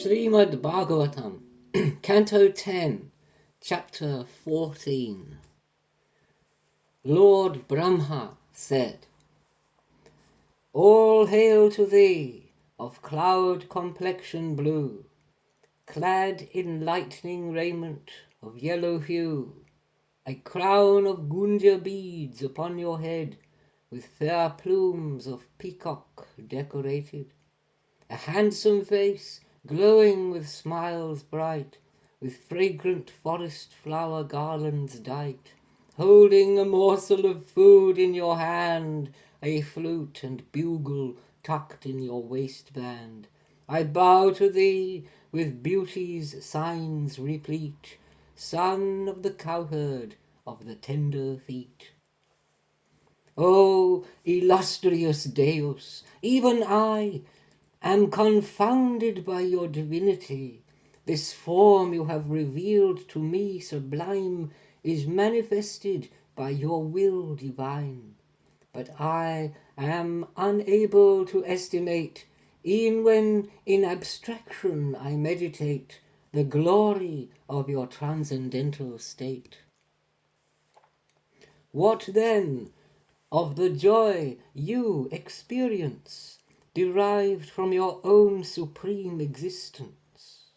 Srimad Bhagavatam, Canto 10, Chapter 14. Lord Brahma said, All hail to thee, of cloud complexion blue, clad in lightning raiment of yellow hue, a crown of gunja beads upon your head, with fair plumes of peacock decorated. A handsome face, glowing with smiles bright, with fragrant forest flower garlands dight, holding a morsel of food in your hand, a flute and bugle tucked in your waistband. I bow to thee with beauty's signs replete, son of the cowherd of the tender feet. O illustrious Deus, even I am confounded by your divinity. This form you have revealed to me sublime is manifested by your will divine. But I am unable to estimate, e'en when in abstraction I meditate, the glory of your transcendental state. What then of the joy you experience, derived from your own supreme existence?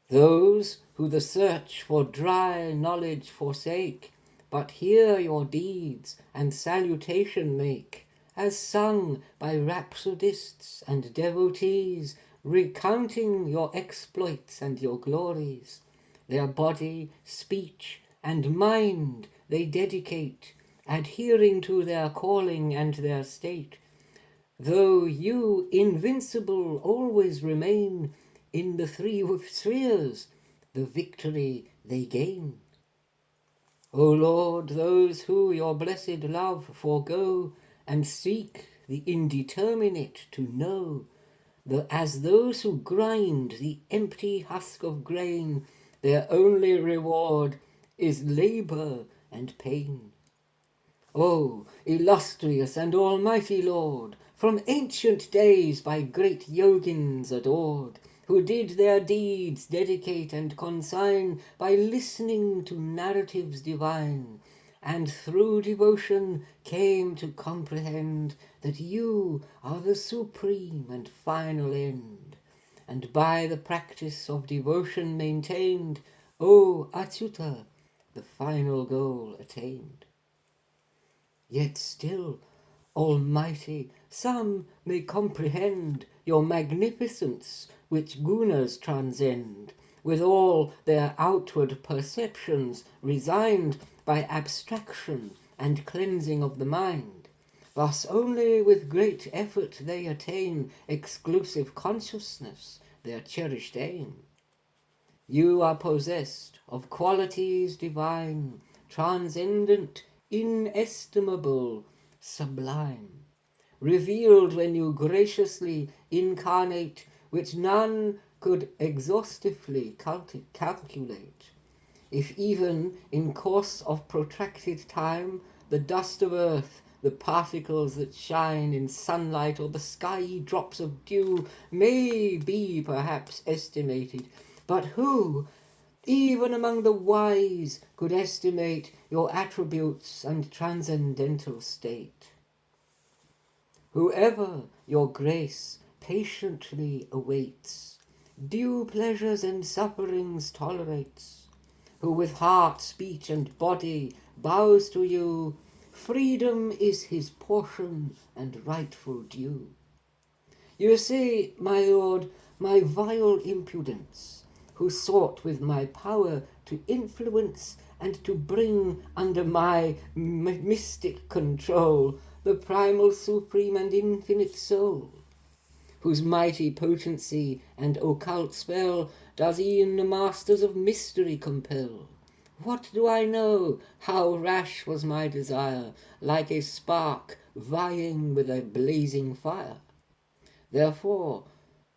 Those who the search for dry knowledge forsake, but hear your deeds and salutation make, as sung by rhapsodists and devotees, recounting your exploits and your glories, their body, speech, and mind they dedicate, adhering to their calling and their state. Though you invincible always remain, in the three spheres the victory they gain. O Lord, those who your blessed love forego, and seek the indeterminate to know, as those who grind the empty husk of grain, their only reward is labour and pain. O illustrious and almighty Lord, from ancient days by great yogins adored, who did their deeds dedicate and consign by listening to narratives divine, and through devotion came to comprehend that you are the supreme and final end, and by the practice of devotion maintained, O Achyuta, the final goal attained. Yet still, Almighty, some may comprehend your magnificence which gunas transcend, with all their outward perceptions resigned by abstraction and cleansing of the mind. Thus only with great effort they attain exclusive consciousness, their cherished aim. You are possessed of qualities divine, transcendent, inestimable, sublime, revealed when you graciously incarnate, which none could exhaustively calculate. If even in course of protracted time the dust of earth, the particles that shine in sunlight, or the skyey drops of dew may be perhaps estimated, but who, even among the wise, could estimate your attributes and transcendental state? Whoever your grace patiently awaits, due pleasures and sufferings tolerates, who with heart, speech, and body bows to you, freedom is his portion and rightful due. You see, my lord, my vile impudence, who sought with my power to influence and to bring under my mystic control the primal, supreme, and infinite soul, whose mighty potency and occult spell does e'en the masters of mystery compel. What do I know? How rash was my desire, like a spark vying with a blazing fire. Therefore,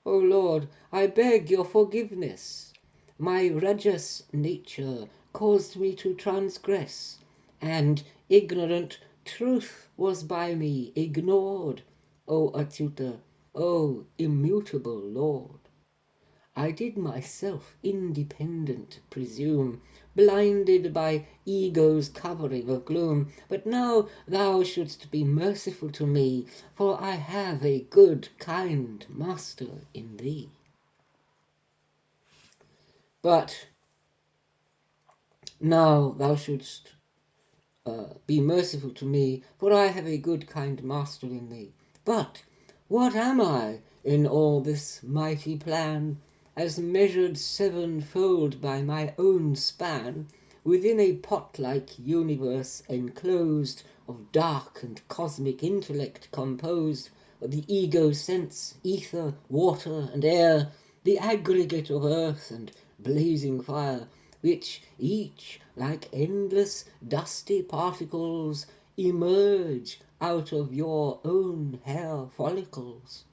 O Lord, I beg your forgiveness. My rajas nature caused me to transgress, and ignorant truth was by me ignored, O Achyuta, O immutable Lord. I did myself independent presume, blinded by ego's covering of gloom. But now thou shouldst be merciful to me, for I have a good, kind master in thee. But now thou shouldst be merciful to me, for I have a good, kind master in thee. But what am I in all this mighty plan, as measured sevenfold by my own span, within a pot-like universe enclosed, of dark and cosmic intellect composed, of the ego sense, ether, water, and air, the aggregate of earth and blazing fire, which each, like endless dusty particles, emerge out of your own hair follicles.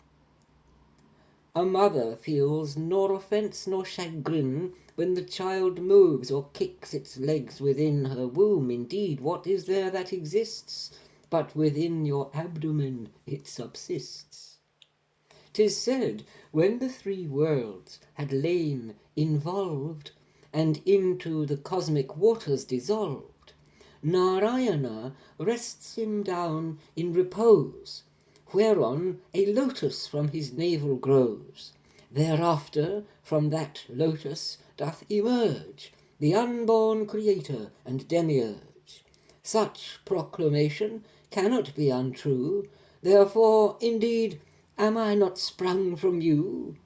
A mother feels nor offence nor chagrin when the child moves or kicks its legs within her womb. Indeed, what is there that exists but within your abdomen it subsists? 'Tis said, when the three worlds had lain involved, and into the cosmic waters dissolved, Narayana rests him down in repose, whereon a lotus from his navel grows. Thereafter from that lotus doth emerge the unborn creator and demiurge. Such proclamation cannot be untrue, therefore, indeed, am I not sprung from you?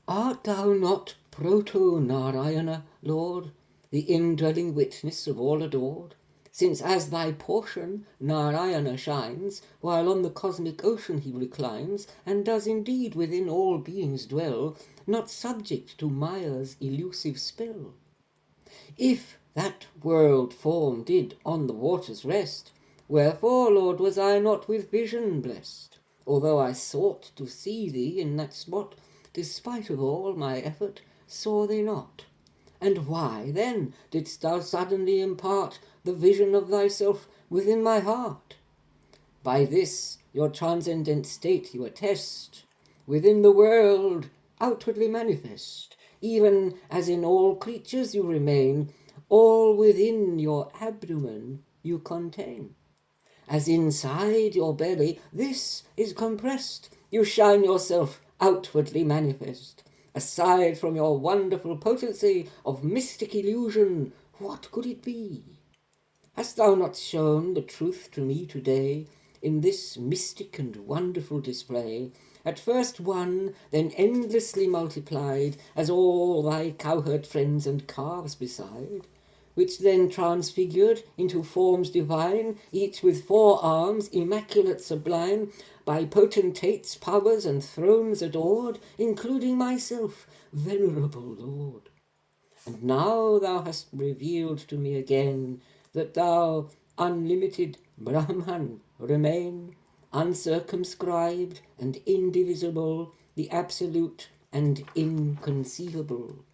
Art thou not Proto-Narayana, Lord, the indwelling witness of all adored? Since as thy portion Narayana shines, while on the cosmic ocean he reclines, and does indeed within all beings dwell, not subject to Maya's elusive spell. If that world form did on the waters rest, wherefore, Lord, was I not with vision blessed? Although I sought to see thee in that spot, despite of all my effort, saw thee not. And why, then, didst thou suddenly impart the vision of thyself within my heart? By this your transcendent state you attest, within the world outwardly manifest, even as in all creatures you remain, all within your abdomen you contain. As inside your belly this is compressed, you shine yourself outwardly manifest. Aside from your wonderful potency of mystic illusion, what could it be? Hast thou not shown the truth to me today, in this mystic and wonderful display, at first one, then endlessly multiplied, as all thy cowherd friends and calves beside? Which then transfigured into forms divine, each with 4 arms, immaculate, sublime, by potentates, powers, and thrones adored, including myself, venerable Lord. And now thou hast revealed to me again that thou, unlimited Brahman, remain, uncircumscribed and indivisible, the absolute and inconceivable.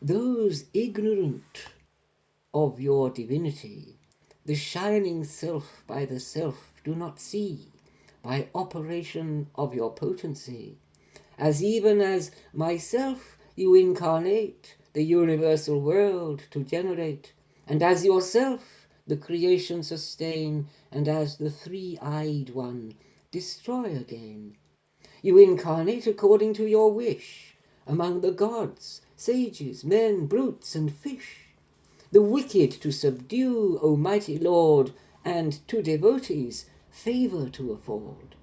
Those ignorant of your divinity, the shining self by the self do not see, by operation of your potency, as even as myself you incarnate, the universal world to generate, and as yourself the creation sustain, and as the three-eyed one destroy again. You incarnate according to your wish, among the gods, sages, men, brutes, and fish, the wicked to subdue, O mighty Lord, and to devotees favour to afford.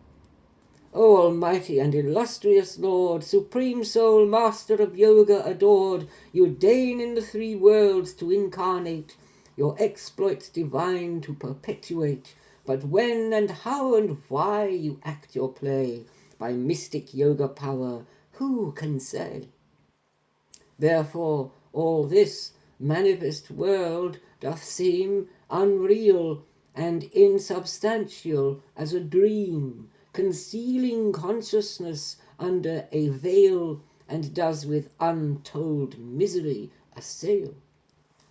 O almighty and illustrious Lord, supreme soul, master of yoga adored, you deign in the 3 worlds to incarnate, your exploits divine to perpetuate. But when and how and why you act your play, by mystic yoga power, who can say? Therefore all this manifest world doth seem unreal and insubstantial as a dream, concealing consciousness under a veil, and does with untold misery assail.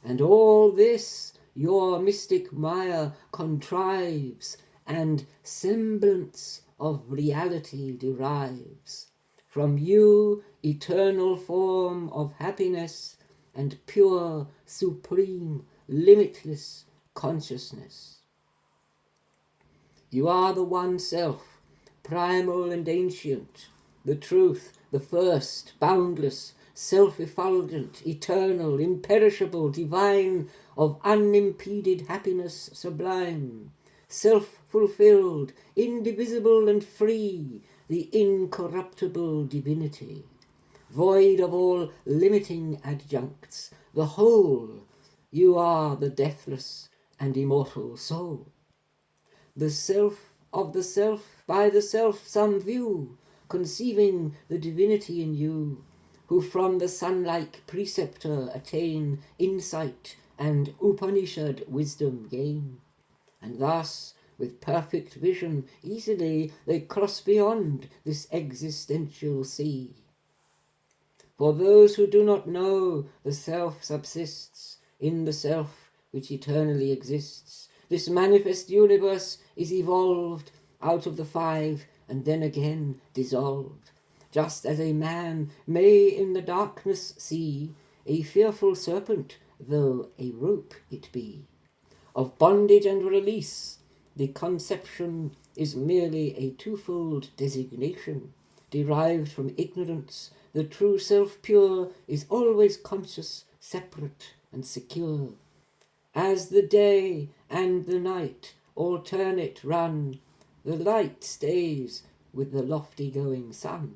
And all this your mystic Maya contrives, and semblance of reality derives. From you, eternal form of happiness and pure, supreme, limitless consciousness. You are the one self, primal and ancient, the truth, the first, boundless, self-effulgent, eternal, imperishable, divine, of unimpeded happiness sublime, self-fulfilled, indivisible and free, the incorruptible divinity, void of all limiting adjuncts, the whole. You are the deathless and immortal soul. The self of the self, by the self some view, conceiving the divinity in you, who from the sun-like preceptor attain insight and Upanishad wisdom gain. And thus, with perfect vision, easily they cross beyond this existential sea. For those who do not know, the self subsists in the self which eternally exists. This manifest universe is evolved out of the five and then again dissolved, just as a man may in the darkness see a fearful serpent, though a rope it be. Of bondage and release, the conception is merely a twofold designation, derived from ignorance. The true self pure is always conscious, separate, and secure. As the day and the night alternate run, the light stays with the lofty going sun.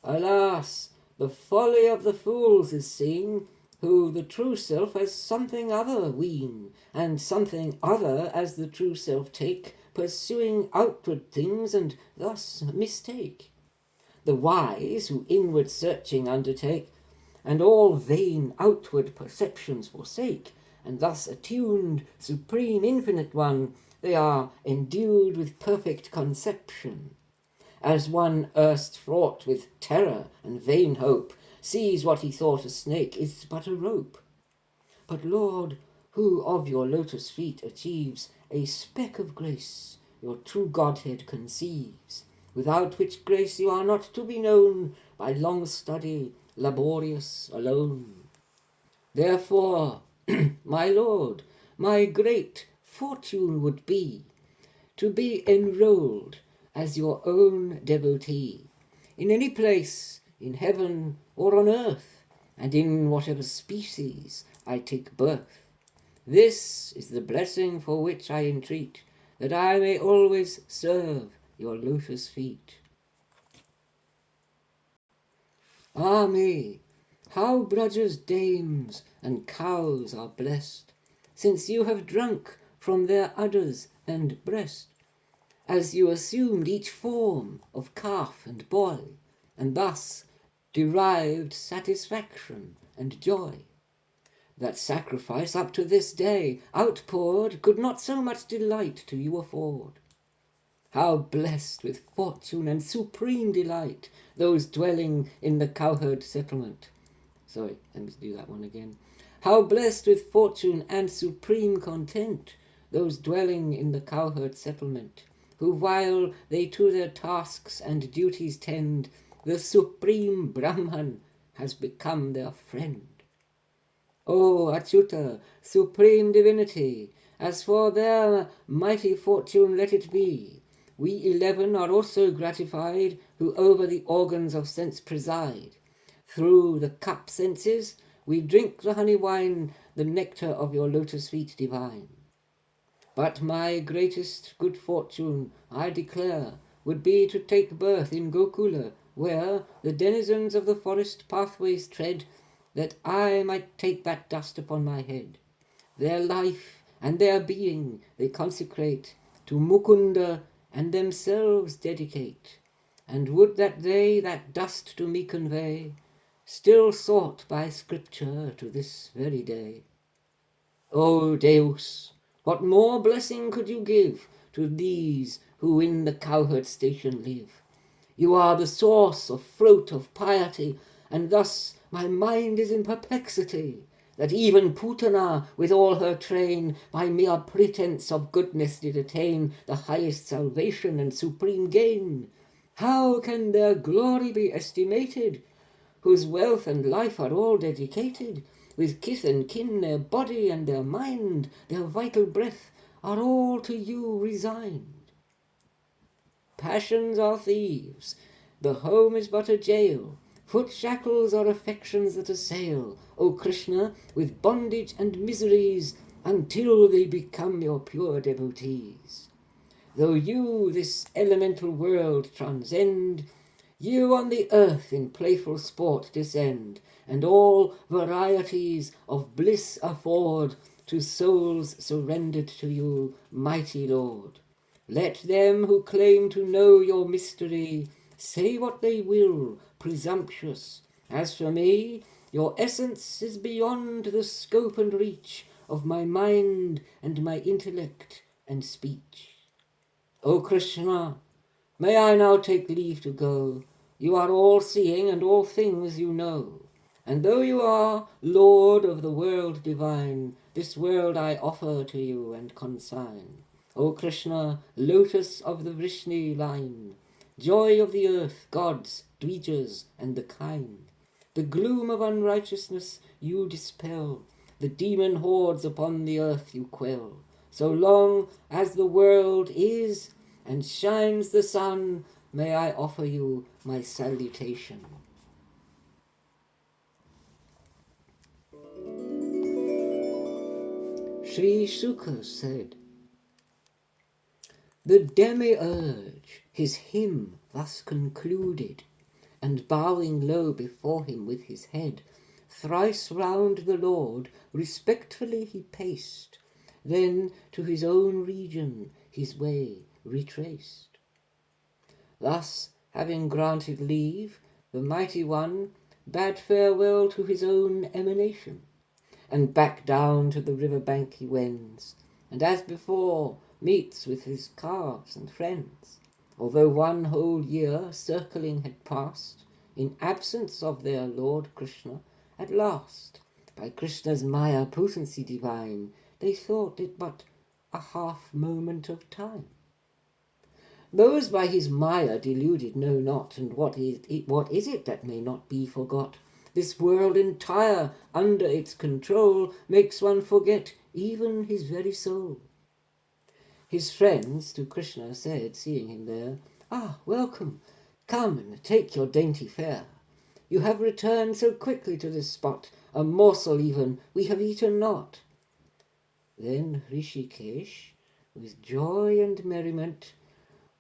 Alas, the folly of the fools is seen, who the true self as something other ween, and something other as the true self take, pursuing outward things, and thus mistake. The wise, who inward searching undertake, and all vain outward perceptions forsake, and thus attuned, supreme infinite one, they are endued with perfect conception. As one erst fraught with terror and vain hope sees what he thought a snake is but a rope. But Lord, who of your lotus feet achieves a speck of grace, your true Godhead conceives, without which grace you are not to be known by long study, laborious alone. Therefore, my Lord, my great fortune would be to be enrolled as your own devotee, in any place, in heaven or on earth, and in whatever species I take birth. This is the blessing for which I entreat, that I may always serve your lotus feet. Ah me, how Braja's dames and cows are blessed, since you have drunk from their udders and breast, as you assumed each form of calf and boy, and thus derived satisfaction and joy. That sacrifice up to this day outpoured could not so much delight to you afford. How blessed with fortune and supreme delight those dwelling in the cowherd settlement. Sorry, let me do that one again. How blessed with fortune and supreme content those dwelling in the cowherd settlement, who while they to their tasks and duties tend, the supreme Brahman has become their friend. O Achyuta, supreme divinity, as for their mighty fortune let it be, we 11 are also gratified, who over the organs of sense preside. Through the cup senses we drink the honey wine, the nectar of your lotus feet divine. But my greatest good fortune, I declare, would be to take birth in Gokula, where the denizens of the forest pathways tread, that I might take that dust upon my head. Their life and their being they consecrate, to Mukunda and themselves dedicate, and would that they that dust to me convey, still sought by Scripture to this very day. O Deus, what more blessing could you give to these who in the cowherd station live? You are the source of fruit of piety, and thus my mind is in perplexity, that even Putana with all her train by mere pretence of goodness did attain the highest salvation and supreme gain. How can their glory be estimated, whose wealth and life are all dedicated? With kith and kin their body and their mind, their vital breath, are all to you resigned. Passions are thieves, the home is but a jail, foot shackles are affections that assail, O Krishna, with bondage and miseries, until they become your pure devotees. Though you this elemental world transcend, you on the earth in playful sport descend, and all varieties of bliss afford to souls surrendered to you, mighty Lord. Let them who claim to know your mystery say what they will, presumptuous. As for me, your essence is beyond the scope and reach of my mind and my intellect and speech. O Krishna, may I now take leave to go. You are all-seeing and all things you know. And though you are Lord of the world divine, this world I offer to you and consign. O Krishna, lotus of the Vrishni line, joy of the earth, gods, dvijas, and the kind. The gloom of unrighteousness you dispel, the demon hordes upon the earth you quell. So long as the world is and shines the sun, may I offer you my salutation. Sri Sukha said, the demiurge his hymn thus concluded, and bowing low before him with his head, thrice round the Lord respectfully he paced, then to his own region his way retraced. Thus, having granted leave, the mighty one bade farewell to his own emanation, and back down to the river bank he wends, and as before meets with his calves and friends, although one whole year circling had passed, in absence of their Lord Krishna. At last, by Krishna's Maya potency divine, they thought it but a half moment of time. Those by his Maya deluded know not, and what is it that may not be forgot? This world entire, under its control, makes one forget even his very soul. His friends to Krishna said, seeing him there, "Ah, welcome, come and take your dainty fare. You have returned so quickly to this spot, a morsel even we have eaten not." Then Rishikesh, with joy and merriment,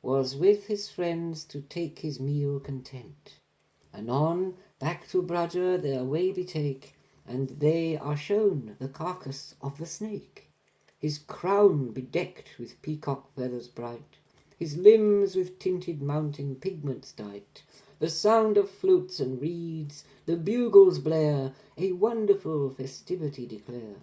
was with his friends to take his meal content. Anon back to Braja their way betake, and they are shown the carcass of the snake, his crown bedecked with peacock feathers bright, his limbs with tinted mounting pigments dight. The sound of flutes and reeds, the bugles blare, a wonderful festivity declare.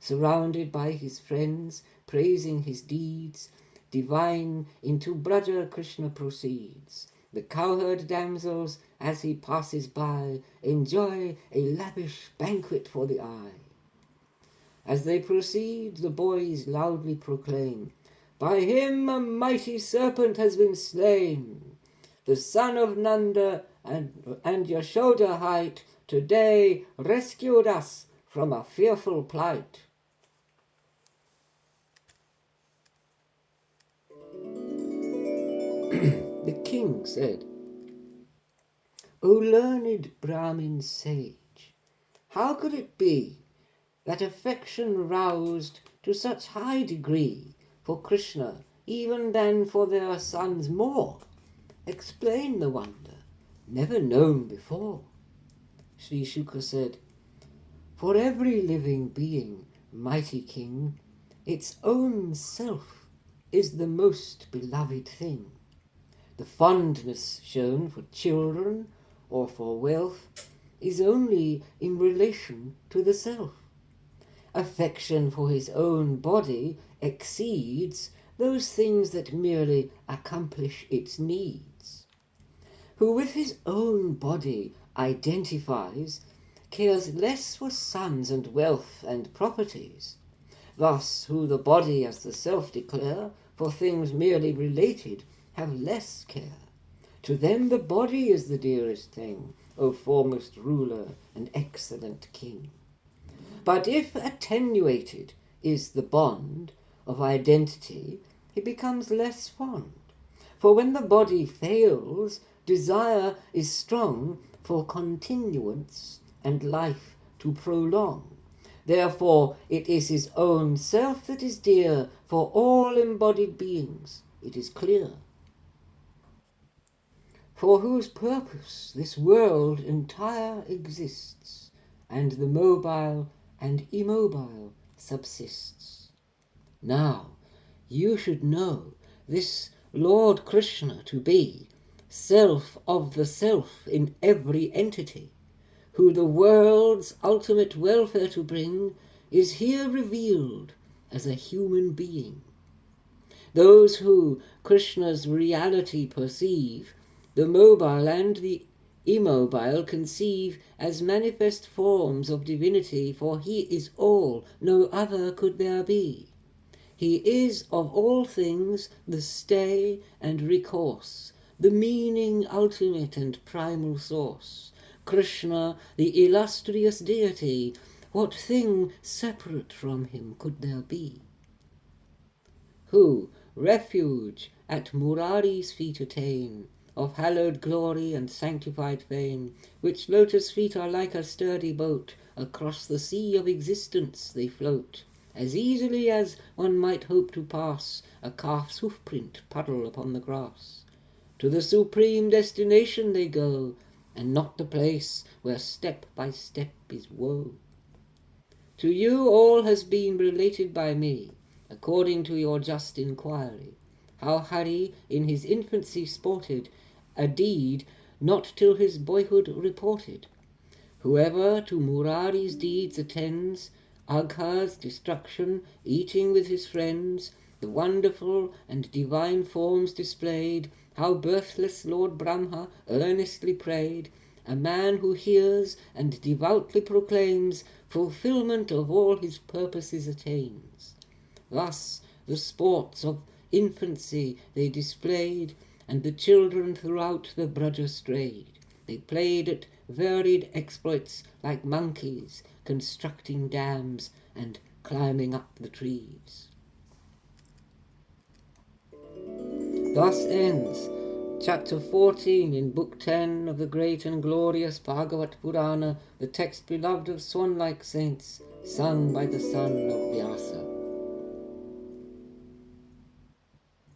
Surrounded by his friends, praising his deeds, divine into Braja Krishna proceeds. The cowherd damsels, as he passes by, enjoy a lavish banquet for the eye. As they proceed, the boys loudly proclaim, "By him a mighty serpent has been slain. The son of Nanda and Yashoda hight, today rescued us from a fearful plight." The king said, "O learned Brahmin sage, how could it be that affection roused to such high degree for Krishna even than for their sons more? Explain the wonder, never known before." Sri Shuka said, "For every living being, mighty king, its own self is the most beloved thing. The fondness shown for children or for wealth is only in relation to the self. Affection for his own body exceeds those things that merely accomplish its needs. Who with his own body identifies cares less for sons and wealth and properties. Thus, who the body as the self declare, for things merely related, have less care. To them the body is the dearest thing, O foremost ruler and excellent king. But if attenuated is the bond of identity, he becomes less fond. For when the body fails, desire is strong for continuance and life to prolong. Therefore it is his own self that is dear for all embodied beings, it is clear. For whose purpose this world entire exists, and the mobile and immobile subsists. Now you should know this Lord Krishna to be self of the self in every entity, who the world's ultimate welfare to bring is here revealed as a human being. Those who Krishna's reality perceive, the mobile and the immobile conceive as manifest forms of divinity, for he is all, no other could there be. He is of all things the stay and recourse, the meaning ultimate and primal source. Krishna, the illustrious deity, what thing separate from him could there be? Who refuge at Murari's feet attain, of hallowed glory and sanctified fame, which lotus feet are like a sturdy boat, across the sea of existence they float, as easily as one might hope to pass a calf's hoof-print puddle upon the grass. To the supreme destination they go, and not the place where step by step is woe. To you all has been related by me, according to your just inquiry, how Hari in his infancy sported, a deed not till his boyhood reported. Whoever to Murari's deeds attends, Agha's destruction, eating with his friends, the wonderful and divine forms displayed, how birthless Lord Brahma earnestly prayed, a man who hears and devoutly proclaims, fulfillment of all his purposes attains. Thus the sports of infancy they displayed, and the children throughout the Braja strayed. They played at varied exploits like monkeys, constructing dams and climbing up the trees. Thus ends Chapter 14 in Book 10 of the great and glorious Bhagavat Purana, the text beloved of swan-like saints, sung by the son of Vyasa.